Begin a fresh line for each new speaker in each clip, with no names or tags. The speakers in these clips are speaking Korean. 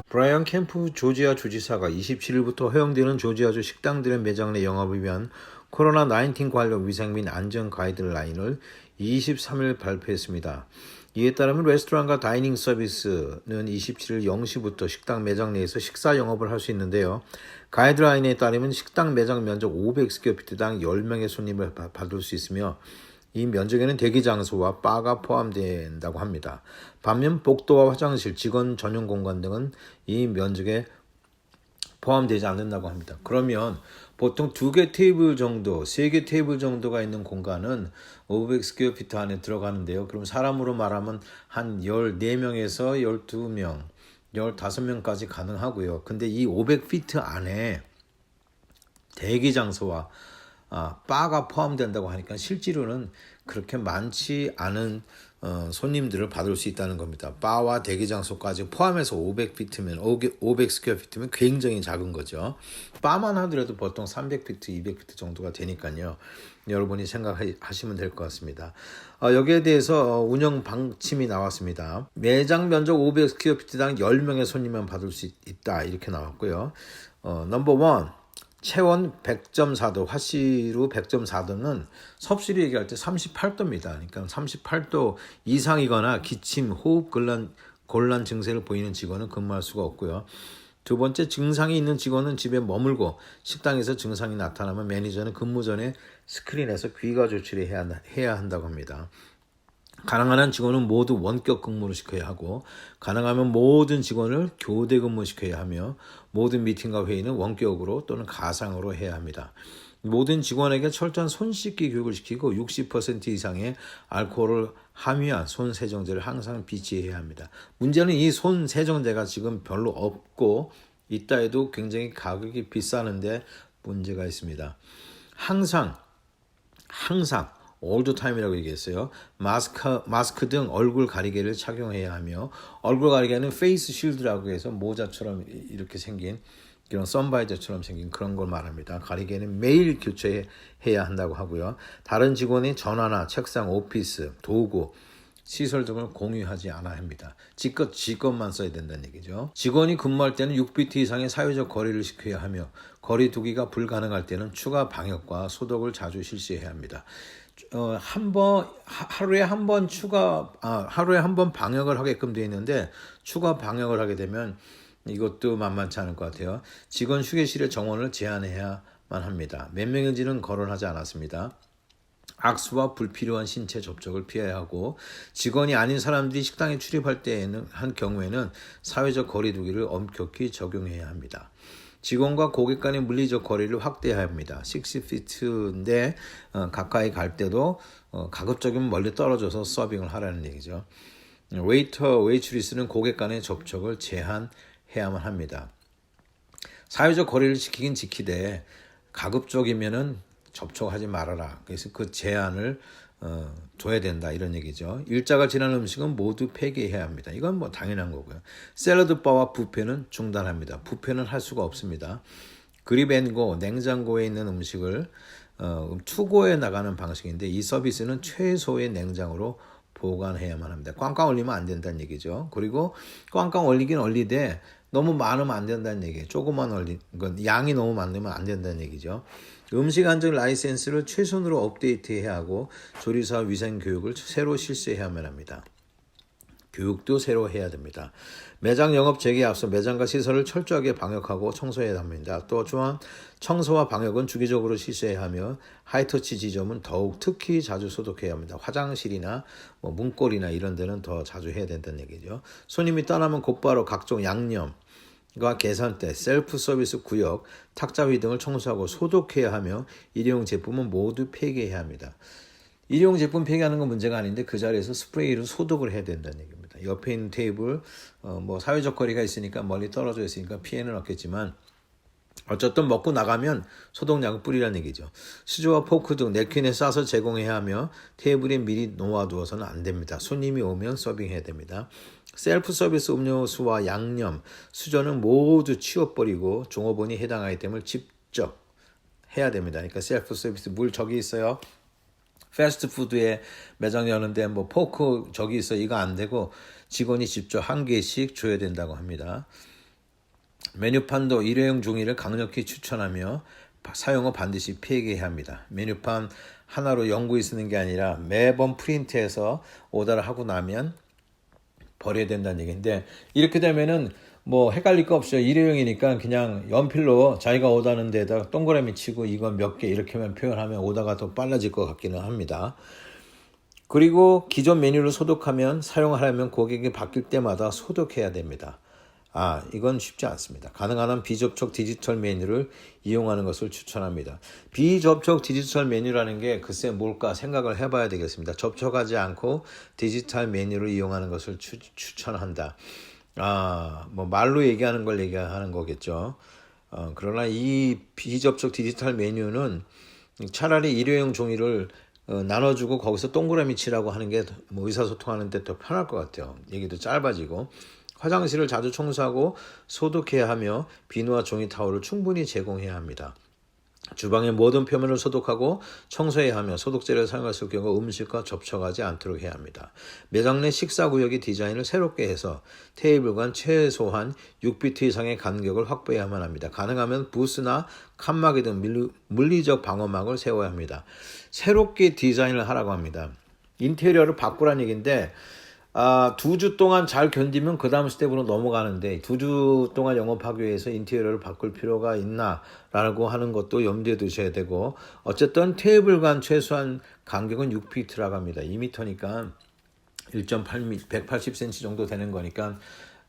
브라이언 캠프 조지아 주지사가 27일부터 허용되는 조지아주 식당들의 매장 내 영업을 위한 코로나19 관련 위생 및 안전 가이드라인을 23일 발표했습니다. 이에 따르면 레스토랑과 다이닝 서비스는 27일 0시부터 식당 매장 내에서 식사 영업을 할 수 있는데요. 가이드라인에 따르면 식당 매장 면적 500스퀘어피트당 10명의 손님을 받을 수 있으며 이 면적에는 대기 장소와 바가 포함된다고 합니다. 반면 복도와 화장실, 직원 전용 공간 등은 이 면적에 포함되지 않는다고 합니다. 그러면 보통 2개 테이블 정도, 3개 테이블 정도가 있는 공간은 500스퀘어피트 안에 들어가는데요. 그럼 사람으로 말하면 한 14명에서 12명, 15명까지 가능하고요. 근데 이 500피트 안에 대기 장소와 바가 포함된다고 하니까 실제로는 그렇게 많지 않은 손님들을 받을 수 있다는 겁니다. 바와 대기 장소까지 포함해서 500피트면 500스퀘어피트면 굉장히 작은 거죠. 바만 하더라도 보통 300피트, 200피트 정도가 되니까요. 여러분이 생각하시면 될 것 같습니다. 여기에 대해서 운영 방침이 나왔습니다. 매장 면적 500스퀘어피트당 10명의 손님만 받을 수 있다 이렇게 나왔고요. 넘버 1 체온 100.4도, 화씨로 100.4도는 섭씨로 얘기할 때 38도입니다. 그러니까 38도 이상이거나 기침, 호흡 곤란 증세를 보이는 직원은 근무할 수가 없고요. 두 번째, 증상이 있는 직원은 집에 머물고 식당에서 증상이 나타나면 매니저는 근무 전에 스크린에서 귀가 조치를 해야 한다고 합니다. 가능한 한 직원은 모두 원격 근무를 시켜야 하고 가능하면 모든 직원을 교대 근무시켜야 하며 모든 미팅과 회의는 원격으로 또는 가상으로 해야 합니다. 모든 직원에게 철저한 손 씻기 교육을 시키고 60% 이상의 알코올을 함유한 손 세정제를 항상 비치해야 합니다. 문제는 이 손 세정제가 지금 별로 없고 있다 해도 굉장히 가격이 비싸는데 문제가 있습니다. 항상 all the time이라고 얘기했어요. 마스크 등 얼굴 가리개를 착용해야 하며 얼굴 가리개는 페이스 쉴드라고 해서 모자처럼 이렇게 생긴 이런 선바이저처럼 생긴 그런 걸 말합니다. 가리개는 매일 교체해야 한다고 하고요. 다른 직원이 전화나 책상, 오피스, 도구, 시설 등을 공유하지 않아야 합니다. 직것만 써야 된다는 얘기죠. 직원이 근무할 때는 6피트 이상의 사회적 거리를 지켜야 하며 거리 두기가 불가능할 때는 추가 방역과 소독을 자주 실시해야 합니다. 하루에 한 번 방역을 하게끔 되어 있는데 추가 방역을 하게 되면 이것도 만만치 않을 것 같아요. 직원 휴게실의 정원을 제한해야만 합니다. 몇 명인지는 거론하지 않았습니다. 악수와 불필요한 신체 접촉을 피해야 하고 직원이 아닌 사람들이 식당에 출입할 때에는 한 경우에는 사회적 거리 두기를 엄격히 적용해야 합니다. 직원과 고객 간의 물리적 거리를 확대해야 합니다. 60피트인데 가까이 갈 때도 가급적이면 멀리 떨어져서 서빙을 하라는 얘기죠. 웨이트리스는 고객 간의 접촉을 제한해야만 합니다. 사회적 거리를 지키긴 지키되 가급적이면은 접촉하지 말아라. 그래서 그 제한을 둬야 된다 이런 얘기죠. 일자가 지난 음식은 모두 폐기해야 합니다. 이건 뭐 당연한 거고요. 샐러드 바와 뷔페는 중단합니다. 뷔페는 할 수가 없습니다. 그립앤고 냉장고에 있는 음식을 투고해 나가는 방식인데 이 서비스는 최소의 냉장으로 보관해야만 합니다. 꽝꽝 얼리면 안 된다는 얘기죠. 그리고 꽝꽝 얼리긴 얼리되 너무 많으면 안 된다는 얘기예요. 조금만 얼린 건 양이 너무 많으면 안 된다는 얘기죠. 음식 안전 라이센스를 최선으로 업데이트해야 하고 조리사 위생 교육을 새로 실시해야만 합니다. 교육도 새로 해야 됩니다. 매장 영업 재개에 앞서 매장과 시설을 철저하게 방역하고 청소해야 합니다. 또 또한 청소와 방역은 주기적으로 실시해야 하며 하이터치 지점은 더욱 특히 자주 소독해야 합니다. 화장실이나 문고리나 이런 데는 더 자주 해야 된다는 얘기죠. 손님이 떠나면 곧바로 각종 양념 계산대, 셀프 서비스 구역, 탁자위 등을 청소하고 소독해야 하며 일회용 제품은 모두 폐기해야 합니다. 일회용 제품 폐기하는 건 문제가 아닌데 그 자리에서 스프레이로 소독을 해야 된다는 얘기입니다. 옆에 있는 테이블, 사회적 거리가 있으니까 멀리 떨어져 있으니까 피해는 없겠지만 어쨌든 먹고 나가면 소독약을 뿌리라는 얘기죠. 수저와 포크 등 냅킨에 싸서 제공해야 하며 테이블에 미리 놓아두어서는 안 됩니다. 손님이 오면 서빙해야 됩니다. 셀프 서비스 음료수와 양념, 수저는 모두 치워버리고 종업원이 해당 아이템을 직접 해야 됩니다. 그러니까 셀프 서비스 물 저기 있어요. 패스트푸드에 매장 여는데 뭐 포크 저기 있어 이거 안 되고 직원이 직접 한 개씩 줘야 된다고 합니다. 메뉴판도 일회용 종이를 강력히 추천하며 사용 후 반드시 폐기해야 합니다. 메뉴판 하나로 연구에 쓰는 게 아니라 매번 프린트해서 오더를 하고 나면 버려야 된다는 얘기인데, 이렇게 되면은 뭐 헷갈릴 거 없어요. 일회용이니까 그냥 연필로 자기가 오다는 데다가 동그라미 치고 이건 몇 개 이렇게만 표현하면 오다가 더 빨라질 것 같기는 합니다. 그리고 기존 메뉴를 소독하면 사용하려면 고객이 바뀔 때마다 소독해야 됩니다. 이건 쉽지 않습니다. 가능한 한 비접촉 디지털 메뉴를 이용하는 것을 추천합니다. 비접촉 디지털 메뉴라는 게 글쎄 뭘까 생각을 해봐야 되겠습니다. 접촉하지 않고 디지털 메뉴를 이용하는 것을 추천한다. 뭐 말로 얘기하는 걸 얘기하는 거겠죠. 그러나 이 비접촉 디지털 메뉴는 차라리 일회용 종이를 나눠주고 거기서 동그라미 치라고 하는 게 뭐 의사소통하는 데 더 편할 것 같아요. 얘기도 짧아지고. 화장실을 자주 청소하고 소독해야 하며 비누와 종이 타월을 충분히 제공해야 합니다. 주방의 모든 표면을 소독하고 청소해야 하며 소독제를 사용했을 경우 음식과 접촉하지 않도록 해야 합니다. 매장 내 식사구역의 디자인을 새롭게 해서 테이블 간 최소한 6피트 이상의 간격을 확보해야만 합니다. 가능하면 부스나 칸막이 등 물리적 방어막을 세워야 합니다. 새롭게 디자인을 하라고 합니다. 인테리어를 바꾸라는 얘기인데 2주 동안 잘 견디면 그 다음 스텝으로 넘어가는데 2주 동안 영업하기 위해서 인테리어를 바꿀 필요가 있나라고 하는 것도 염두에 두셔야 되고, 어쨌든 테이블 간 최소한 간격은 6피트라고 합니다. 2m니까 1.8m, 180cm 정도 되는 거니까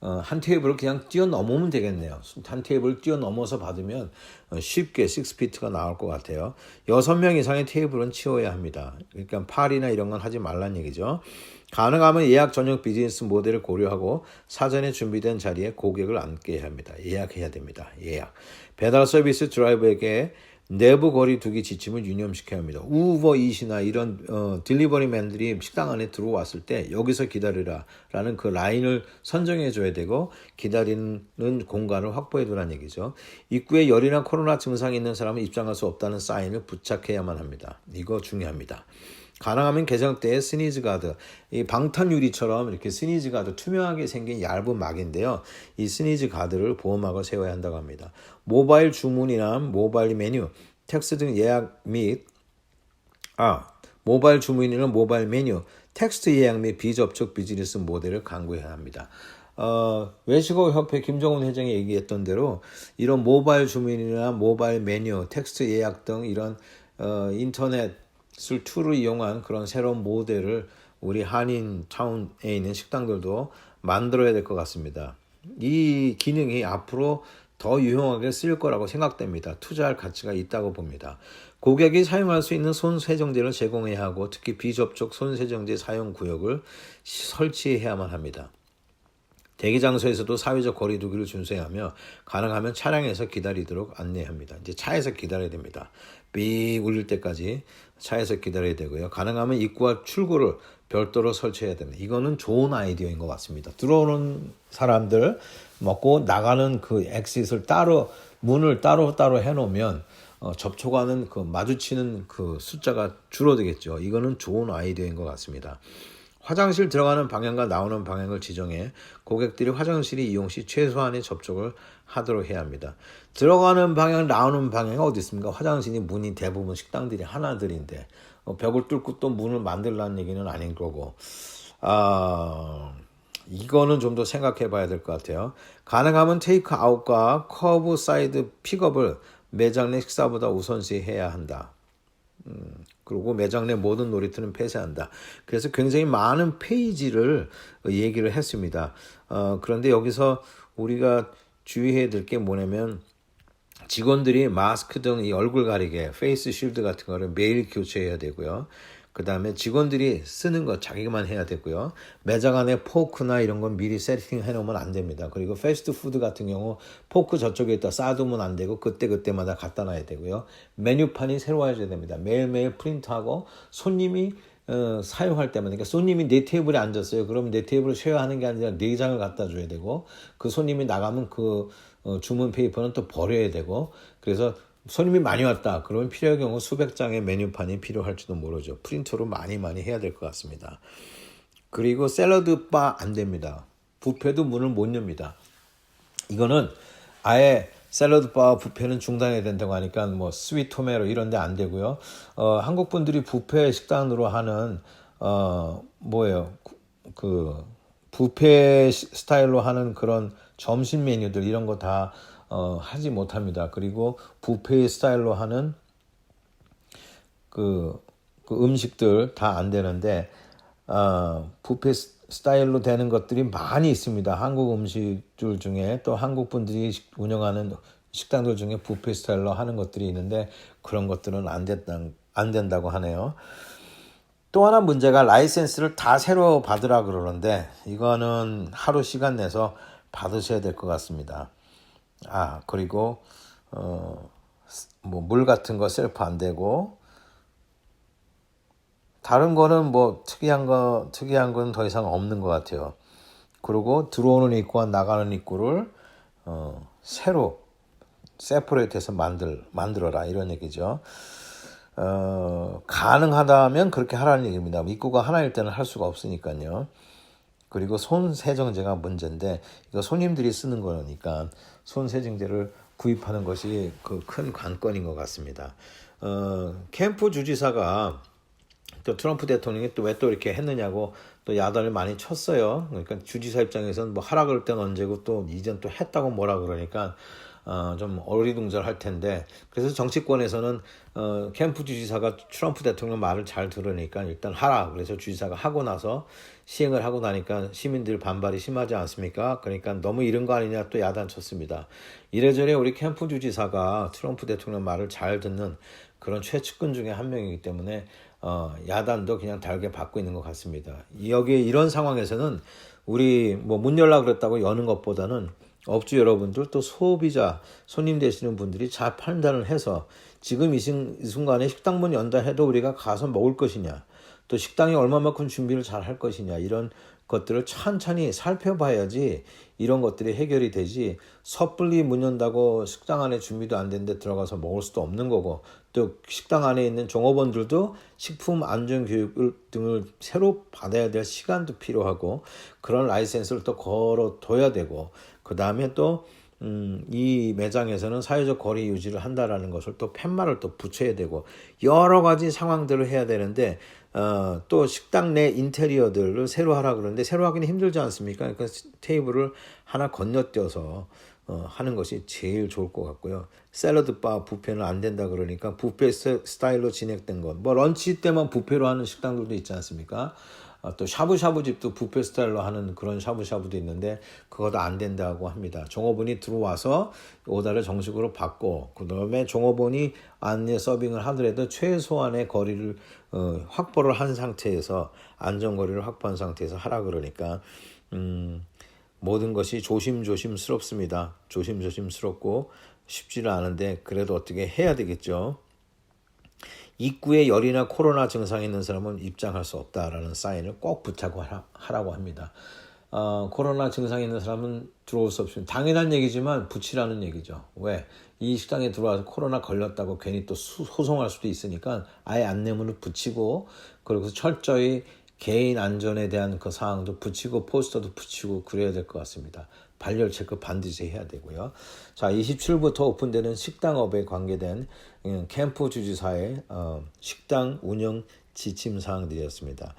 한 테이블을 그냥 뛰어넘으면 되겠네요. 한 테이블을 뛰어넘어서 받으면 쉽게 6피트가 나올 것 같아요. 6명 이상의 테이블은 치워야 합니다. 그러니까 팔이나 이런 건 하지 말란 얘기죠. 가능하면 예약 전용 비즈니스 모델을 고려하고 사전에 준비된 자리에 고객을 앉게 해야 합니다. 예약해야 됩니다. 예약. 배달 서비스 드라이버에게 내부 거리 두기 지침을 유념시켜야 합니다. 우버이트나 이런 딜리버리맨들이 식당 안에 들어왔을 때 여기서 기다리라 라는 그 라인을 선정해 줘야 되고, 기다리는 공간을 확보해 두라는 얘기죠. 입구에 열이나 코로나 증상이 있는 사람은 입장할 수 없다는 사인을 부착해야만 합니다. 이거 중요합니다. 가능하면 개장대에 스니즈 가드, 이 방탄 유리처럼 이렇게 스니즈 가드, 투명하게 생긴 얇은 막인데요. 이 스니즈 가드를 보호막을 세워야 한다고 합니다. 모바일 주문이나 모바일 메뉴, 텍스 등 예약 및 모바일 주문이나 모바일 메뉴, 텍스트 예약 및 비접촉 비즈니스 모델을 강구해야 합니다. 외식업 협회 김정은 회장이 얘기했던 대로 이런 모바일 주문이나 모바일 메뉴, 텍스트 예약 등 이런 인터넷 툴을 이용한 그런 새로운 모델을 우리 한인타운에 있는 식당들도 만들어야 될 것 같습니다. 이 기능이 앞으로 더 유용하게 쓰일 거라고 생각됩니다. 투자할 가치가 있다고 봅니다. 고객이 사용할 수 있는 손세정제를 제공해야 하고, 특히 비접촉 손세정제 사용 구역을 설치해야만 합니다. 대기 장소에서도 사회적 거리 두기를 준수하며 가능하면 차량에서 기다리도록 안내합니다. 이제 차에서 기다려야 됩니다. 삐 울릴 때까지 차에서 기다려야 되고요. 가능하면 입구와 출구를 별도로 설치해야 됩니다. 이거는 좋은 아이디어인 것 같습니다. 들어오는 사람들 먹고 나가는 그 엑싯을 따로, 문을 따로 해놓으면 접촉하는 그 마주치는 그 숫자가 줄어들겠죠. 이거는 좋은 아이디어인 것 같습니다. 화장실 들어가는 방향과 나오는 방향을 지정해 고객들이 화장실이 이용 시 최소한의 접촉을 하도록 해야 합니다. 들어가는 방향, 나오는 방향이 어디 있습니까? 화장실이 문이 대부분 식당들이 하나들인데 벽을 뚫고 또 문을 만들라는 얘기는 아닌 거고, 이거는 좀 더 생각해 봐야 될 것 같아요. 가능하면 테이크아웃과 커브 사이드 픽업을 매장 내 식사보다 우선시해야 한다. 그리고 매장 내 모든 놀이터는 폐쇄한다. 그래서 굉장히 많은 페이지를 얘기를 했습니다. 그런데 여기서 우리가 주의해야 될 게 뭐냐면, 직원들이 마스크 등 이 얼굴 가리개, 페이스 쉴드 같은 거를 매일 교체해야 되고요. 그 다음에 직원들이 쓰는 거 자기만 해야 되고요. 매장 안에 포크나 이런 건 미리 세팅해 놓으면 안 됩니다. 그리고 패스트푸드 같은 경우 포크 저쪽에 있다 쌓아두면 안 되고 그때마다 갖다 놔야 되고요. 메뉴판이 새로워져야 됩니다. 매일매일 프린트하고 손님이 사용할 때마다, 그러니까 손님이 내 테이블에 앉았어요. 그러면 내 테이블을 쉐어하는 게 아니라 4장을 갖다 줘야 되고, 그 손님이 나가면 그 주문 페이퍼는 또 버려야 되고, 그래서 손님이 많이 왔다. 그러면 필요할 경우 수백 장의 메뉴판이 필요할지도 모르죠. 프린터로 많이 해야 될 것 같습니다. 그리고 샐러드 바 안 됩니다. 뷔페도 문을 못 엽니다. 이거는 아예 샐러드 바 뷔페는 중단해야 된다고 하니까 뭐 스윗 토메로 이런 데 안 되고요. 한국 분들이 뷔페 식당으로 하는 뭐예요? 그 뷔페 스타일로 하는 그런 점심 메뉴들 이런 거 다 하지 못합니다. 그리고 뷔페 스타일로 하는 그 음식들 다 안 되는데 뷔페 스타일로 되는 것들이 많이 있습니다. 한국 음식들 중에 또 한국 분들이 운영하는 식당들 중에 뷔페 스타일로 하는 것들이 있는데 그런 것들은 안 된다고 하네요. 또 하나 문제가 라이센스를 다 새로 받으라 그러는데 이거는 하루 시간 내서 받으셔야 될 것 같습니다. 그리고 뭐 물 같은 거 셀프 안 되고 다른 거는 뭐 특이한 건 더 이상 없는 것 같아요. 그리고 들어오는 입구와 나가는 입구를 새로 세퍼레이트해서 만들어라 이런 얘기죠. 가능하다면 그렇게 하라는 얘기입니다. 입구가 하나일 때는 할 수가 없으니까요. 그리고 손 세정제가 문제인데 이거 손님들이 쓰는 거니까 손 세정제를 구입하는 것이 그 큰 관건인 것 같습니다. 캠프 주지사가 또 트럼프 대통령이 또 왜 또 이렇게 했느냐고 또 야단을 많이 쳤어요. 그러니까 주지사 입장에서는 뭐 하라 그럴 땐 언제고 또 이젠 또 했다고 뭐라 그러니까 좀 어리둥절할 텐데 그래서 정치권에서는 캠프 주지사가 트럼프 대통령 말을 잘 들으니까 일단 하라. 그래서 주지사가 하고 나서 시행을 하고 나니까 시민들 반발이 심하지 않습니까? 그러니까 너무 이른 거 아니냐 또 야단 쳤습니다. 이래저래 우리 캠프 주지사가 트럼프 대통령 말을 잘 듣는 그런 최측근 중에 한 명이기 때문에 야단도 그냥 달게 받고 있는 것 같습니다. 여기 이런 상황에서는 우리 뭐 문 열라 그랬다고 여는 것보다는 업주 여러분들 또 소비자 손님 되시는 분들이 잘 판단을 해서 지금 이 순간에 식당 문 연다 해도 우리가 가서 먹을 것이냐 또 식당이 얼마만큼 준비를 잘 할 것이냐 이런 것들을 천천히 살펴봐야지 이런 것들이 해결이 되지 섣불리 문 연다고 식당 안에 준비도 안 됐는데 들어가서 먹을 수도 없는 거고 또 식당 안에 있는 종업원들도 식품 안전 교육 등을 새로 받아야 될 시간도 필요하고 그런 라이센스를 또 걸어둬야 되고 그 다음에 또 이 매장에서는 사회적 거리 유지를 한다라는 것을 또 팻말을 또 붙여야 되고 여러 가지 상황들을 해야 되는데 또 식당 내 인테리어들을 새로 하라 그러는데 새로 하기는 힘들지 않습니까? 그러니까 테이블을 하나 건너뛰어서 하는 것이 제일 좋을 것 같고요. 샐러드 바 뷔페는 안 된다 그러니까 뷔페 스타일로 진행된 것. 뭐 런치 때만 뷔페로 하는 식당들도 있지 않습니까? 또 샤브샤브 집도 뷔페 스타일로 하는 그런 샤브샤브도 있는데 그것도 안 된다고 합니다. 종업원이 들어와서 오다를 정식으로 받고 그 다음에 종업원이 안내 서빙을 하더라도 최소한의 거리를 확보를 한 상태에서 안전거리를 확보한 상태에서 하라 그러니까 모든 것이 조심스럽습니다. 조심스럽고 쉽지는 않은데 그래도 어떻게 해야 되겠죠. 입구에 열이나 코로나 증상이 있는 사람은 입장할 수 없다라는 사인을 꼭 붙이고 하라고 합니다. 코로나 증상이 있는 사람은 들어올 수 없습니다. 당연한 얘기지만 붙이라는 얘기죠. 왜? 이 식당에 들어와서 코로나 걸렸다고 괜히 또 소송할 수도 있으니까 아예 안내문을 붙이고 그리고 철저히 개인 안전에 대한 그 사항도 붙이고 포스터도 붙이고 그래야 될 것 같습니다. 발열 체크 반드시 해야 되고요. 자, 27일부터 오픈되는 식당업에 관계된 캠프 주지사의 식당 운영 지침 사항들이었습니다.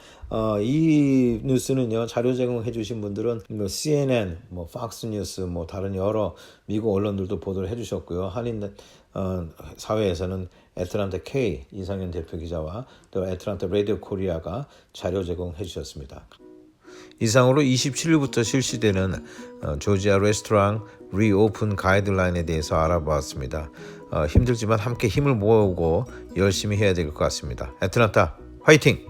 이 뉴스는요, 자료 제공해 주신 분들은 뭐 CNN, 뭐 팍스 뉴스, 뭐 다른 여러 미국 언론들도 보도를 해 주셨고요. 한인 사회에서는 애틀란타 K 이상현 대표 기자와 또 애틀란타 라디오 코리아가 자료 제공해 주셨습니다. 이상으로 27일부터 실시되는 조지아 레스토랑 리오픈 가이드라인에 대해서 알아보았습니다. 힘들지만 함께 힘을 모으고 열심히 해야 될 것 같습니다. 애틀란타 화이팅!